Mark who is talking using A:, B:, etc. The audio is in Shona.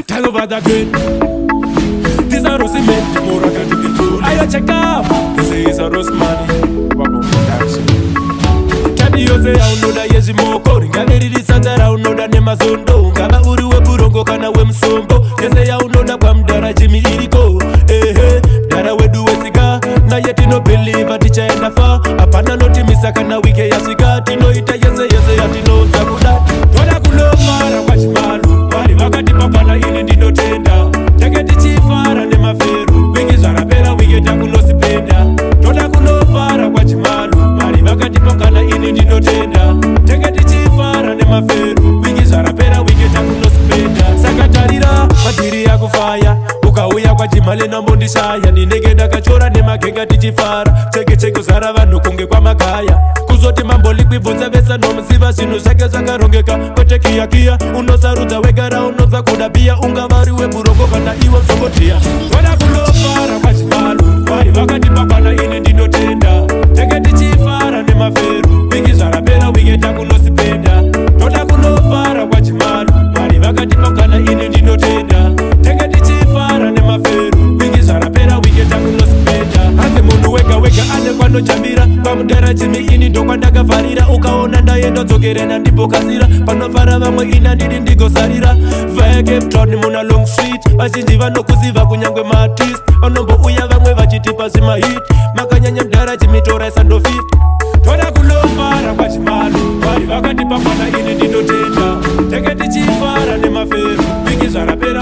A: Tell over the good. This a rosy man, the more I got to be fool. I check up. This is a rose money. Wabo production. Tadi yose ya unoda yezi moko. Ringaveri risatara unoda nema zondo. Ungava uri we burongo kana we msombo. Yese ya unoda kwa mdara jimi iriko. Dara wedu wesika. Na yeti no believe aticha enda fa. Apana noti misaka na wike ya sika. Tino ita yese ya tino zakuda. Toda kulomara kwa chimalu. Wari wakati papana ini ndino tenda. Teketi chifara ne maferu. Wiki zarapera wike takuno sipenda. Toda kulomara kwa chimalu. Wari wakati papana ini ndino tenda. Teketi chifara ne maferu. Wiki zarapera wike takuno sipenda. Sakatarira matiri ya kufaya. Ukauya kwa chimale na mondishaya. Ninegenda kachora ne magenga tichifara. Cheke zara vanhu kunge kwa magaya. Kuzoti mambo likwibvunza vesa nomuziva zvinhu zvake zvakarongeka kwete kiyakiya unosarudza wegara unoza kuda biya unga vari weburoko kana iwe msongotiya vada kulofara kwachimalu vari vakati papana ini ndinotenda tenge tichifara nemaferu wiki zvarapera wike takunosipenda toda kunofara kwachimalu vari vakati papana ini ndinotenda tenge tichifara nemaferu wiki zvarapera wike takunosipenda hanze munhu wega ane kwanojambira pamudara chimi ini ndokwandakavharira ukaona ndaendodzokerena ndibokasira panofara vamwe ina ndiri ndigosarira vaya Cape Town muna Long Street vazhinji vanokuziva kunyangwe maartist vanombouya vamwe vachitipa zvimahit makanyanya mudara chimitoraisa ndofit toda kulofara kwachimalu vari vakati papana ini ndinotenda tenge tichifara nemaferu viki zvarapera